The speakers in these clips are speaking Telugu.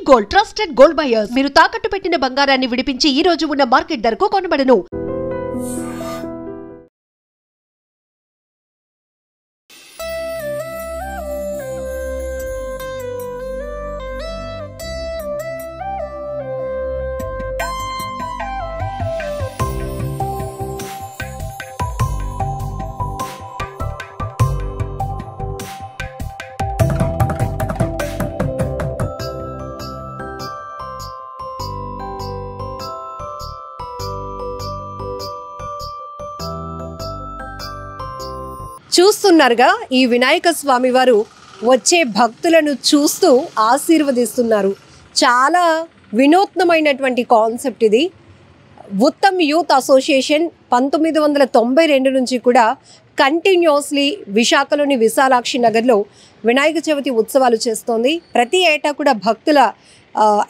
Gold trusted gold buyers. మీరు తాకట్టు పెట్టిన బంగారాన్ని విడిపించి ఈ రోజు ఉన్న మార్కెట్ ధరకు కొనబడను. చూస్తున్నారుగా ఈ వినాయక స్వామి వారు వచ్చే భక్తులను చూస్తూ ఆశీర్వదిస్తున్నారు. చాలా వినూత్నమైనటువంటి కాన్సెప్ట్ ఇది. ఉత్తమ్ యూత్ అసోసియేషన్ 1992 నుంచి కూడా కంటిన్యూస్లీ విశాఖలోని విశాలాక్షి నగర్లో వినాయక చవితి ఉత్సవాలు చేస్తోంది. ప్రతి ఏటా కూడా భక్తుల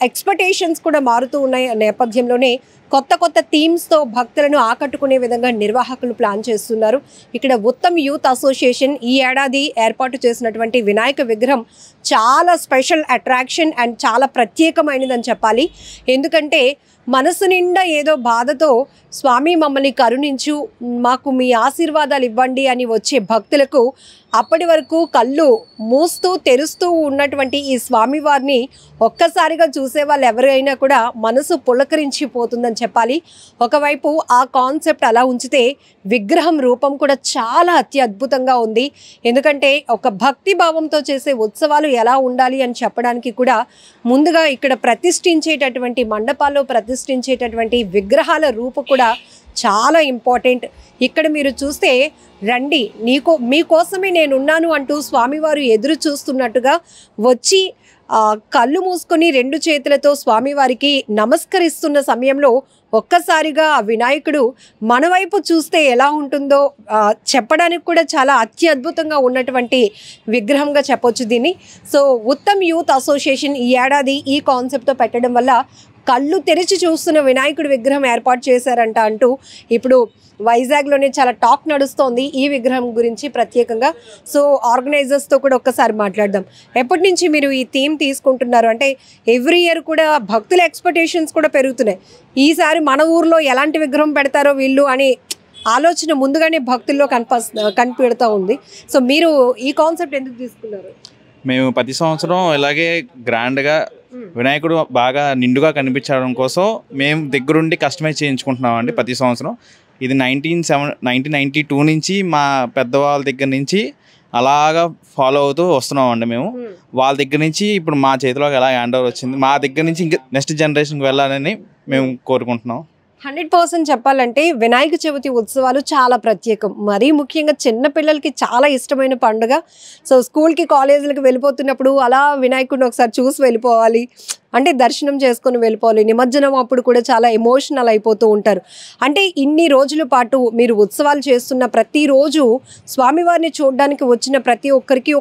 ఎక్స్పెక్టేషన్స్ కూడా మారుతూ ఉన్నాయి. నేపథ్యంలోనే కొత్త కొత్త థీమ్స్తో భక్తులను ఆకట్టుకునే విధంగా నిర్వాహకులు ప్లాన్ చేస్తున్నారు. ఇక్కడ ఉత్తమ్ యూత్ అసోసియేషన్ ఈ ఏడాది ఏర్పాటు చేసినటువంటి వినాయక విగ్రహం చాలా స్పెషల్ అట్రాక్షన్ అండ్ చాలా ప్రత్యేకమైనదని చెప్పాలి. ఎందుకంటే మనసు నిండా ఏదో బాధతో స్వామి మమ్మల్ని కరుణించు, మాకు మీ ఆశీర్వాదాలు ఇవ్వండి అని వచ్చే భక్తులకు అప్పటి వరకు కళ్ళు మూస్తూ తెరుస్తూ ఉన్నటువంటి ఈ స్వామివారిని ఒక్కసారిగా చూసే వాళ్ళు ఎవరైనా కూడా మనసు పులకరించిపోతుందని చెప్పాలి. ఒకవైపు ఆ కాన్సెప్ట్ అలా ఉంచితే విగ్రహం రూపం కూడా చాలా అత్యద్భుతంగా ఉంది. ఎందుకంటే ఒక భక్తి భావంతో చేసే ఉత్సవాలు ఎలా ఉండాలి అని చెప్పడానికి కూడా ముందుగా ఇక్కడ ప్రతిష్ఠించేటటువంటి మండపాల్లో ప్రతిష్ఠించేటటువంటి విగ్రహాల రూపు కూడా చాలా ఇంపార్టెంట్. ఇక్కడ మీరు చూస్తే రండి మీకోసమే నేనున్నాను అంటూ స్వామివారు ఎదురు చూస్తున్నట్టుగా వచ్చి కళ్ళు మూసుకొని 2 చేతులతో స్వామివారికి నమస్కరిస్తున్న సమయంలో ఒక్కసారిగా ఆ వినాయకుడు మన వైపు చూస్తే ఎలా ఉంటుందో చెప్పడానికి కూడా చాలా అత్యద్భుతంగా ఉన్నటువంటి విగ్రహంగా చెప్పొచ్చు దీన్ని. సో ఉత్తమ్ యూత్ అసోసియేషన్ ఈ ఏడాది ఈ కాన్సెప్ట్తో పెట్టడం వల్ల కళ్ళు తెరిచి చూస్తున్న వినాయకుడి విగ్రహం ఏర్పాటు చేశారంట అంటూ ఇప్పుడు వైజాగ్లోనే చాలా టాక్ నడుస్తోంది ఈ విగ్రహం గురించి ప్రత్యేకంగా. సో ఆర్గనైజర్స్తో కూడా ఒక్కసారి మాట్లాడదాం. ఎప్పటి నుంచి మీరు ఈ థీమ్ తీసుకుంటున్నారు? అంటే ఎవ్రీ ఇయర్ కూడా భక్తుల ఎక్స్పెక్టేషన్స్ కూడా పెరుగుతున్నాయి. ఈసారి మన ఊర్లో ఎలాంటి విగ్రహం పెడతారో వీళ్ళు అని ఆలోచన ముందుగానే భక్తుల్లో కనిపెడుతూ ఉంది. సో మీరు ఈ కాన్సెప్ట్ ఎందుకు తీసుకున్నారు? మేము ప్రతి సంవత్సరం ఇలాగే గ్రాండ్గా వినాయకుడు బాగా నిండుగా కనిపించడం కోసం మేము దగ్గరుండి కస్టమైజ్ చేయించుకుంటున్నామండి ప్రతి సంవత్సరం. ఇది 1992 నుంచి మా పెద్దవాళ్ళ దగ్గర నుంచి అలాగా ఫాలో అవుతూ వస్తున్నామండి మేము. వాళ్ళ దగ్గర నుంచి ఇప్పుడు మా చేతిలోకి ఎలా హ్యాండ్ ఓవర్ వచ్చింది, మా దగ్గర నుంచి ఇంకా నెక్స్ట్ జనరేషన్కి వెళ్ళాలని మేము కోరుకుంటున్నాం. 100% చెప్పాలంటే వినాయక చవితి ఉత్సవాలు చాలా ప్రత్యేకం. మరీ ముఖ్యంగా చిన్నపిల్లలకి చాలా ఇష్టమైన పండుగ. సో స్కూల్కి కాలేజీలకు వెళ్ళిపోతున్నప్పుడు అలా వినాయకుడిని ఒకసారి చూసి వెళ్ళిపోవాలి, అంటే దర్శనం చేసుకొని వెళ్ళిపోవాలి. నిమజ్జనం అప్పుడు కూడా చాలా ఎమోషనల్ అయిపోతూ ఉంటారు. అంటే ఇన్ని రోజుల పాటు మీరు ఉత్సవాలు చేస్తున్న ప్రతిరోజు స్వామివారిని చూడడానికి వచ్చిన ప్రతి ఒక్కరికి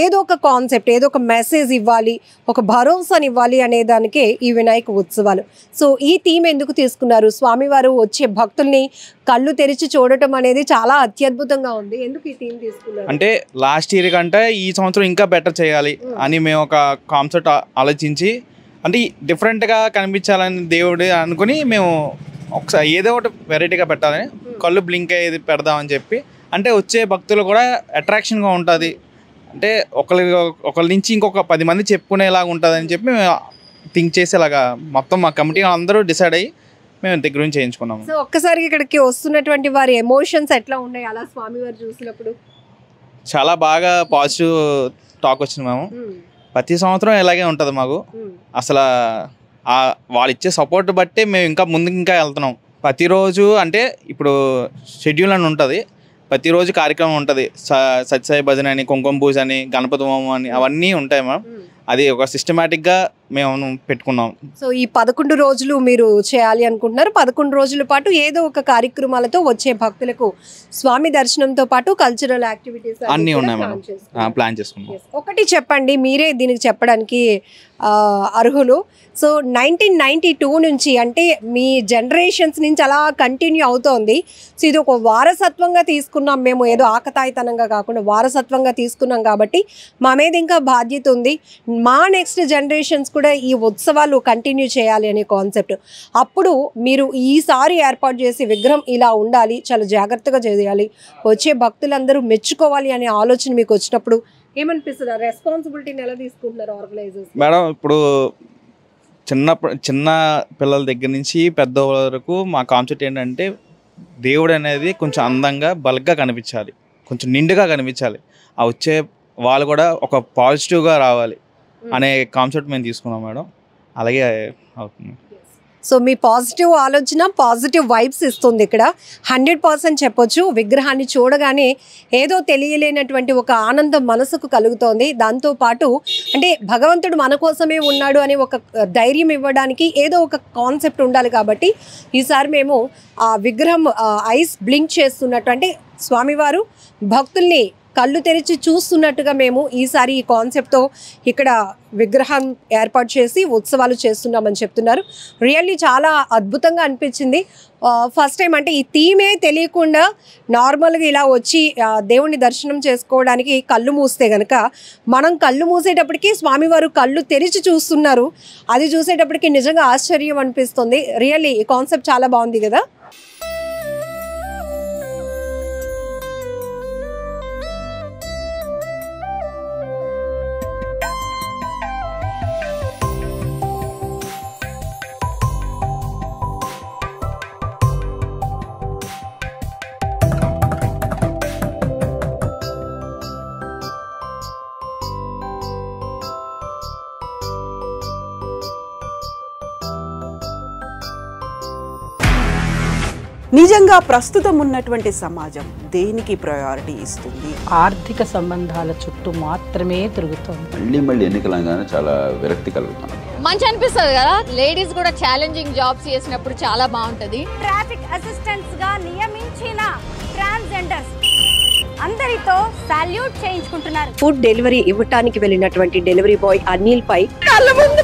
ఏదో ఒక కాన్సెప్ట్, ఏదో ఒక మెసేజ్ ఇవ్వాలి, ఒక భరోసాని ఇవ్వాలి అనే దానికే ఈ వినాయక ఉత్సవాలు. సో ఈ థీమ్ ఎందుకు తీసుకున్నారు? స్వామివారు వచ్చే భక్తుల్ని కళ్ళు తెరిచి చూడటం అనేది చాలా అత్యద్భుతంగా ఉంది. ఎందుకు ఈ థీమ్ తీసుకున్నారు? అంటే లాస్ట్ ఇయర్ కంటే ఈ సంవత్సరం ఇంకా బెటర్ చేయాలి అని మేము ఒక కాన్సెప్ట్ ఆలోచించి, అంటే డిఫరెంట్గా కనిపించాలని దేవుడు అనుకుని మేము ఒకసారి ఏదో ఒకటి వెరైటీగా పెట్టాలని కళ్ళు బ్లింక్ అయ్యేది పెడదామని చెప్పి, అంటే వచ్చే భక్తులు కూడా అట్రాక్షన్గా ఉంటుంది, అంటే ఒకరి నుంచి ఇంకొక 10 మంది చెప్పుకునేలాగా ఉంటుంది అని చెప్పి మేము థింక్ చేసేలాగా మొత్తం మా కమిటీ అందరూ డిసైడ్ అయ్యి మేము దగ్గర నుంచి చేయించుకున్నాము. సో ఒక్కసారి ఇక్కడికి వస్తున్నటువంటి వారి ఎమోషన్స్ ఎట్లా ఉన్నాయి అలా స్వామివారు చూసినప్పుడు? చాలా బాగా పాజిటివ్ టాక్ వచ్చింది. మేము ప్రతి సంవత్సరం ఇలాగే ఉంటుంది మాకు. అసలు వాళ్ళు ఇచ్చే సపోర్ట్ బట్టి మేము ఇంకా ముందుకు ఇంకా వెళ్తున్నాం. ప్రతిరోజు అంటే ఇప్పుడు షెడ్యూల్ అని ఉంటుంది, ప్రతిరోజు కార్యక్రమం ఉంటుంది. సత్యసాయి భజన అని, కుంకుమ పూజ అని, గణపతి హోమం అని అవన్నీ ఉంటాయి మ్యామ్. అది ఒక సిస్టమేటిక్గా మేము పెట్టుకున్నాం. సో ఈ 11 రోజులు మీరు చేయాలి అనుకుంటున్నారు. 11 రోజుల పాటు ఏదో ఒక కార్యక్రమాలతో వచ్చే భక్తులకు స్వామి దర్శనంతో పాటు కల్చరల్ యాక్టివిటీస్ అన్నీ ఉన్నాయి మనం ప్లాన్ చేసుకున్నాం. ఒకటి చెప్పండి, మీరే దీనికి చెప్పడానికి అర్హులు. సో 1992 నుంచి అంటే మీ జనరేషన్స్ నుంచి అలా కంటిన్యూ అవుతోంది. సో ఇది ఒక వారసత్వంగా తీసుకున్నాం మేము, ఏదో ఆకతాయితనంగా కాకుండా వారసత్వంగా తీసుకున్నాం కాబట్టి మా మీద ఇంకా బాధ్యత ఉంది. మా నెక్స్ట్ జనరేషన్స్ కూడా కూడా ఈ ఉత్సవాలు కంటిన్యూ చేయాలి అనే కాన్సెప్ట్. అప్పుడు మీరు ఈసారి ఏర్పాటు చేసి విగ్రహం ఇలా ఉండాలి, చాలా జాగ్రత్తగా చేయాలి, వచ్చే భక్తులందరూ మెచ్చుకోవాలి అనే ఆలోచన మీకు వచ్చినప్పుడు ఏమనిపిస్తుంది? రెస్పాన్సిబిలిటీని ఎలా తీసుకుంటున్నారు ఆర్గనైజర్స్? మేడం ఇప్పుడు చిన్న పిల్లల దగ్గర నుంచి పెద్ద వరకు మా కాన్సెప్ట్ ఏంటంటే దేవుడు అనేది కొంచెం అందంగా బల్క్గా కనిపించాలి, కొంచెం నిండుగా కనిపించాలి, ఆ వచ్చే వాళ్ళు కూడా ఒక పాజిటివ్గా రావాలి అనే కాన్సెప్ట్ మేము తీసుకున్నాం మేడం. అలాగే అవుతుంది. సో మీ పాజిటివ్ ఆలోచన పాజిటివ్ వైబ్స్ ఇస్తుంది ఇక్కడ 100% చెప్పొచ్చు. విగ్రహాన్ని చూడగానే ఏదో తెలియలేనటువంటి ఒక ఆనందం మనసుకు కలుగుతోంది. దాంతోపాటు అంటే భగవంతుడు మన కోసమే ఉన్నాడు అనే ఒక ధైర్యం ఇవ్వడానికి ఏదో ఒక కాన్సెప్ట్ ఉండాలి. కాబట్టి ఈసారి మేము ఆ విగ్రహం ఐస్ బ్లింక్ చేస్తున్నట్టు, అంటే స్వామివారు భక్తుల్ని కళ్ళు తెరిచి చూస్తున్నట్టుగా మేము ఈసారి ఈ కాన్సెప్ట్తో ఇక్కడ విగ్రహం ఏర్పాటు చేసి ఉత్సవాలు చేస్తున్నామని చెప్తున్నారు. రియల్లీ చాలా అద్భుతంగా అనిపించింది. ఫస్ట్ టైం అంటే ఈ థీమే తెలియకుండా నార్మల్గా ఇలా వచ్చి దేవుణ్ణి దర్శనం చేసుకోవడానికి కళ్ళు మూస్తే కనుక మనం కళ్ళు మూసేటప్పటికి స్వామివారు కళ్ళు తెరిచి చూస్తున్నారు. అది చూసేటప్పటికి నిజంగా ఆశ్చర్యం అనిపిస్తుంది. రియల్లీ ఈ కాన్సెప్ట్ చాలా బాగుంది కదా. నిజంగా ప్రస్తుతం ఉన్నటువంటి సమాజం దేనికి ప్రయారిటీ ఇస్తుంది? ఆర్థిక సంబంధాల చుట్టూ మాత్రమే తిరుగుతుంది. మళ్ళీ ఎన్నికలంగానే చాలా విరక్తి కలుగుతాను. మంచి అనిపిస్తుంది కదా, లేడీస్ కూడా ఛాలెంజింగ్ జాబ్స్ చేసినప్పుడు చాలా బాగుంటది. ట్రాఫిక్ అసిస్టెంట్స్ గా నియమించిన ట్రాన్స్జెండర్స్ అందరితో సాల్యూట్ చేయించుకుంటున్నారు. ఫుడ్ డెలివరీ ఇవ్వటానికి వెళ్ళినటువంటి డెలివరీ బాయ్ అనిల్ పై కళ్ళ ముందు